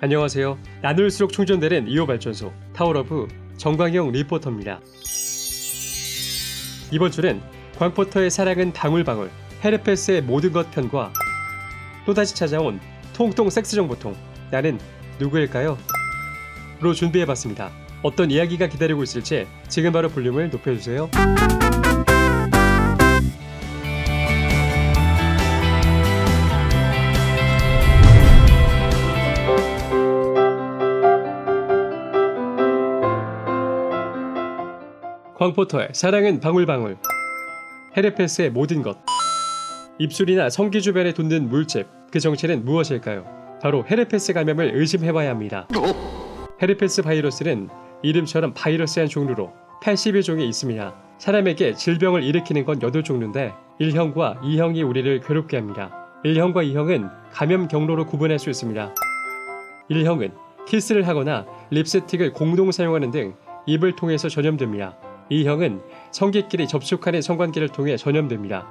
안녕하세요. 나눌수록 충전되는 2호 발전소 타워러브 정광영 리포터입니다. 이번 주는 광포터의 사랑은 방울방울, 헤르페스의 모든 것 편과 또다시 찾아온 통통 섹스 정보통, 나는 누구일까요? 로 준비해봤습니다. 어떤 이야기가 기다리고 있을지 지금 바로 볼륨을 높여주세요. 광포터의 사랑은 방울방울, 헤르페스의 모든 것. 입술이나 성기 주변에 돋는 물집, 그 정체는 무엇일까요? 바로 헤르페스 감염을 의심해봐야 합니다. 헤르페스 바이러스는 이름처럼 바이러스한 종류로 82종이 있습니다. 사람에게 질병을 일으키는 건 8종류인데 1형과 2형이 우리를 괴롭게 합니다. 1형과 2형은 감염 경로로 구분할 수 있습니다. 1형은 키스를 하거나 립스틱을 공동 사용하는 등 입을 통해서 전염됩니다. 2형은 성기끼리 접촉하는 성관계를 통해 전염됩니다.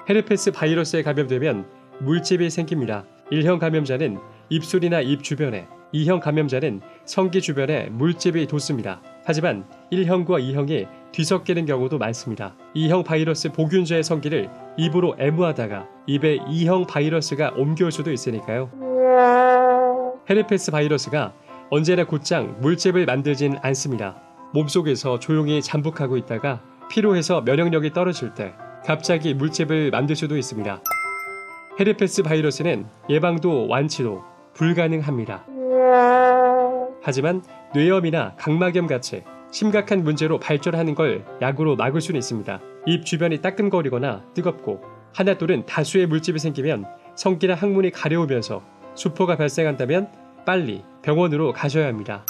헤르페스 바이러스에 감염되면 물집이 생깁니다. 1형 감염자는 입술이나 입 주변에, 2형 감염자는 성기 주변에 물집이 돋습니다. 하지만 1형과 2형이 뒤섞이는 경우도 많습니다. 2형 바이러스 보균자의 성기를 입으로 애무하다가 입에 2형 바이러스가 옮겨올 수도 있으니까요. 헤르페스 바이러스가 언제나 곧장 물집을 만들진 않습니다. 몸속에서 조용히 잠복하고 있다가 피로해서 면역력이 떨어질 때 갑자기 물집을 만들 수도 있습니다. 헤르페스 바이러스는 예방도 완치도 불가능합니다. 하지만 뇌염이나 각막염 같이 심각한 문제로 발전하는 걸 약으로 막을 수는 있습니다. 입 주변이 따끔거리거나 뜨겁고 하나 또는 다수의 물집이 생기면 성기나 항문이 가려우면서 수포가 발생한다면 빨리 병원으로 가셔야 합니다.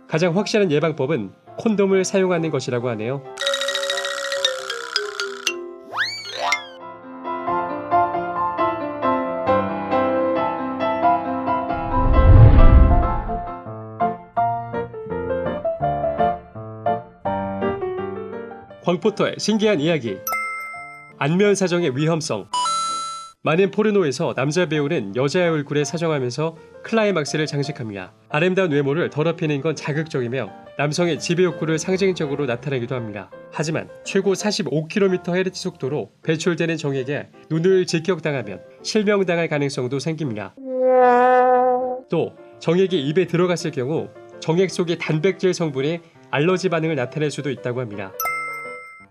가장 확실한 예방법은 콘돔을 사용하는 것이라고 하네요. 광포터의 신기한 이야기, 안면 사정의 위험성. 많은 포르노에서 남자 배우는 여자의 얼굴에 사정하면서 클라이막스를 장식합니다. 아름다운 외모를 더럽히는 건 자극적이며 남성의 지배 욕구를 상징적으로 나타내기도 합니다. 하지만 최고 45km/h 속도로 배출되는 정액에 눈을 직격당하면 실명당할 가능성도 생깁니다. 또 정액이 입에 들어갔을 경우 정액 속의 단백질 성분이 알러지 반응을 나타낼 수도 있다고 합니다.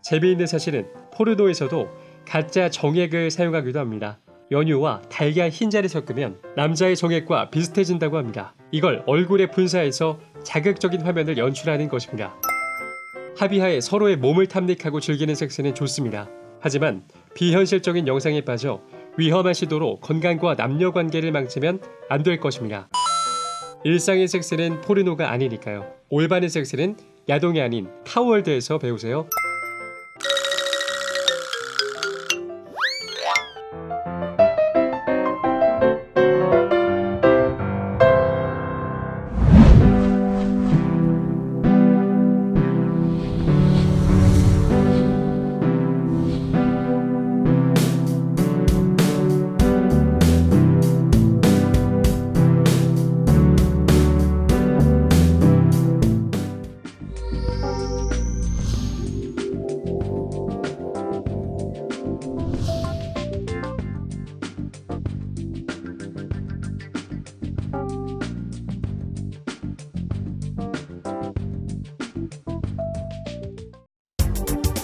재미있는 사실은 포르노에서도 가짜 정액을 사용하기도 합니다. 연유와 달걀 흰자를 섞으면 남자의 정액과 비슷해진다고 합니다. 이걸 얼굴에 분사해서 자극적인 화면을 연출하는 것입니다. 합의하에 서로의 몸을 탐닉하고 즐기는 섹스는 좋습니다. 하지만 비현실적인 영상에 빠져 위험한 시도로 건강과 남녀관계를 망치면 안 될 것입니다. 일상의 섹스는 포르노가 아니니까요. 올바른 섹스는 야동이 아닌 타워월드에서 배우세요.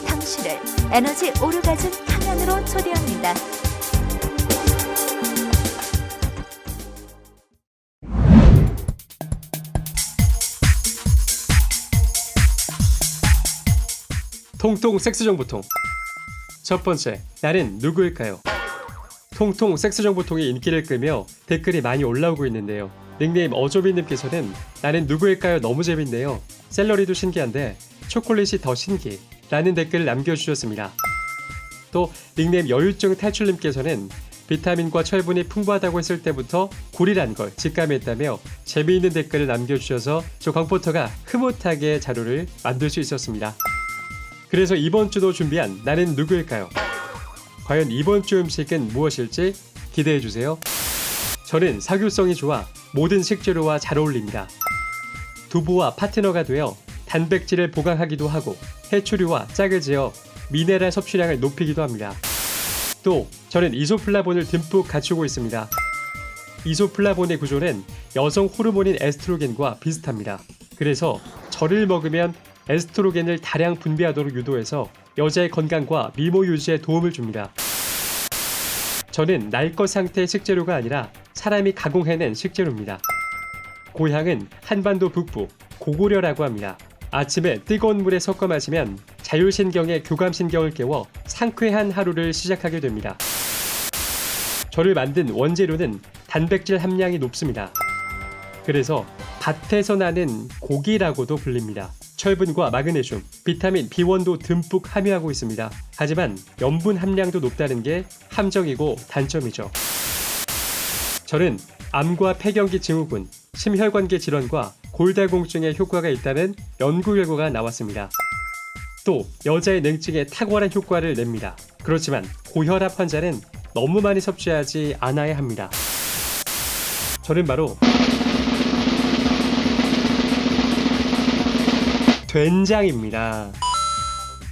당신을 에너지 오르가즘 탕양으로 초대합니다. 통통 섹스 정보통. 첫 번째, 나는 누구일까요? 통통 섹스 정보통이 인기를 끌며 댓글이 많이 올라오고 있는데요. 닉네임 어조비님께서는 나는 누구일까요? 너무 재밌네요. 샐러리도 신기한데 초콜릿이 더 신기 라는 댓글을 남겨주셨습니다. 또 닉네임 여유증 탈출님께서는 비타민과 철분이 풍부하다고 했을 때부터 굴이란 걸 직감했다며 재미있는 댓글을 남겨주셔서 저 광포터가 흐뭇하게 자료를 만들 수 있었습니다. 그래서 이번 주도 준비한 나는 누구일까요? 과연 이번 주 음식은 무엇일지 기대해주세요. 저는 사교성이 좋아 모든 식재료와 잘 어울립니다. 두부와 파트너가 되어 단백질을 보강하기도 하고 해초류와 짝을 지어 미네랄 섭취량을 높이기도 합니다. 또 저는 이소플라본을 듬뿍 갖추고 있습니다. 이소플라본의 구조는 여성 호르몬인 에스트로겐과 비슷합니다. 그래서 저를 먹으면 에스트로겐을 다량 분비하도록 유도해서 여자의 건강과 미모 유지에 도움을 줍니다. 저는 날 것 상태의 식재료가 아니라 사람이 가공해낸 식재료입니다. 고향은 한반도 북부 고구려라고 합니다. 아침에 뜨거운 물에 섞어 마시면 자율신경의 교감신경을 깨워 상쾌한 하루를 시작하게 됩니다. 저를 만든 원재료는 단백질 함량이 높습니다. 그래서 밭에서 나는 고기라고도 불립니다. 철분과 마그네슘, 비타민 B1도 듬뿍 함유하고 있습니다. 하지만 염분 함량도 높다는 게 함정이고 단점이죠. 저는 암과 폐경기 증후군, 심혈관계 질환과 골다공증에 효과가 있다는 연구 결과가 나왔습니다. 또 여자의 냉증에 탁월한 효과를 냅니다. 그렇지만 고혈압 환자는 너무 많이 섭취하지 않아야 합니다. 저는 바로 된장입니다.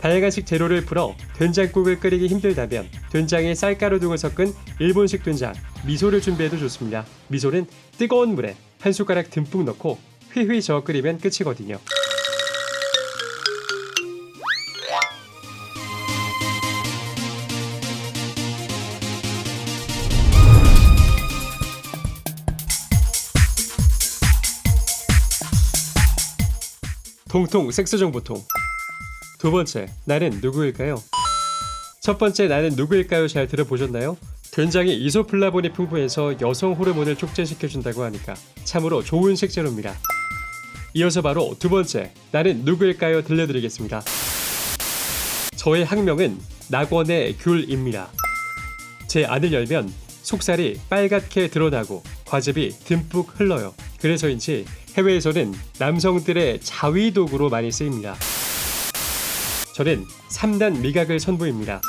다양한식 재료를 풀어 된장국을 끓이기 힘들다면 된장에 쌀가루 등을 섞은 일본식 된장, 미소를 준비해도 좋습니다. 미소는 뜨거운 물에 한 숟가락 듬뿍 넣고 휘휘 저어 끓이면 끝이거든요. 통통 섹스정보통. 두 번째, 나는 누구일까요? 첫 번째, 나는 누구일까요? 잘 들어보셨나요? 된장이 이소플라본이 풍부해서 여성 호르몬을 촉진시켜준다고 하니까 참으로 좋은 식재료입니다. 이어서 바로 두 번째, 나는 누구일까요? 들려드리겠습니다. 저의 학명은 낙원의 귤입니다. 제 안을 열면 속살이 빨갛게 드러나고 과즙이 듬뿍 흘러요. 그래서인지 해외에서는 남성들의 자위도구로 많이 쓰입니다. 저는 3단 미각을 선보입니다.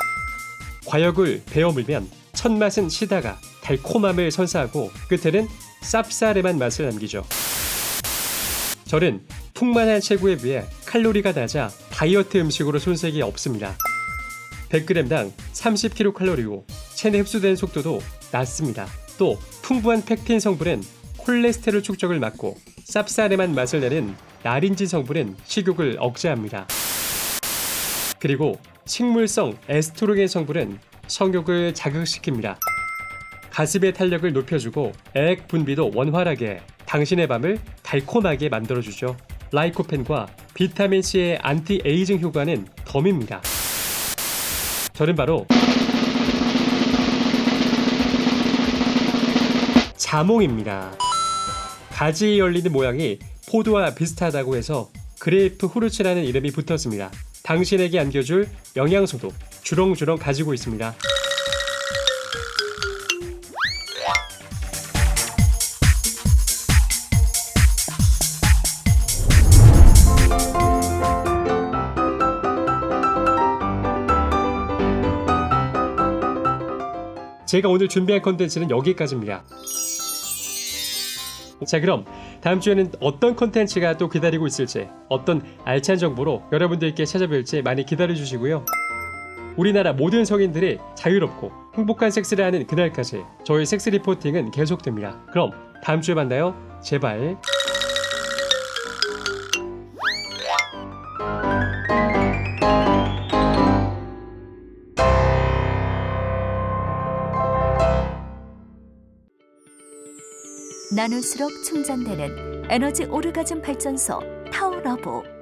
과육을 베어 물면 첫 맛은 시다가 달콤함을 선사하고 끝에는 쌉싸름한 맛을 남기죠. 저는 풍만한 체구에 비해 칼로리가 낮아 다이어트 음식으로 손색이 없습니다. 100g당 30kcal이고 체내 흡수된 속도도 낮습니다. 또 풍부한 팩틴 성분은 콜레스테롤 축적을 막고 쌉싸름한 맛을 내는 나린진 성분은 식욕을 억제합니다. 그리고 식물성 에스트로겐 성분은 성욕을 자극시킵니다. 가슴의 탄력을 높여주고 액 분비도 원활하게 해 당신의 밤을 달콤하게 만들어주죠. 라이코펜과 비타민C의 안티에이징 효과는 덤입니다. 저는 바로 자몽입니다. 가지 열리는 모양이 포도와 비슷하다고 해서 그레이프 후르츠라는 이름이 붙었습니다. 당신에게 안겨줄 영양소도 주렁주렁 가지고 있습니다. 제가 오늘 준비한 컨텐츠는 여기까지입니다. 자, 그럼 다음 주에는 어떤 컨텐츠가 또 기다리고 있을지, 어떤 알찬 정보로 여러분들께 찾아뵐지 많이 기다려주시고요. 우리나라 모든 성인들이 자유롭고 행복한 섹스를 하는 그날까지 저희 섹스 리포팅은 계속됩니다. 그럼 다음 주에 만나요. 제발. 나눌수록 충전되는 에너지 오르가즘 발전소 타워러브.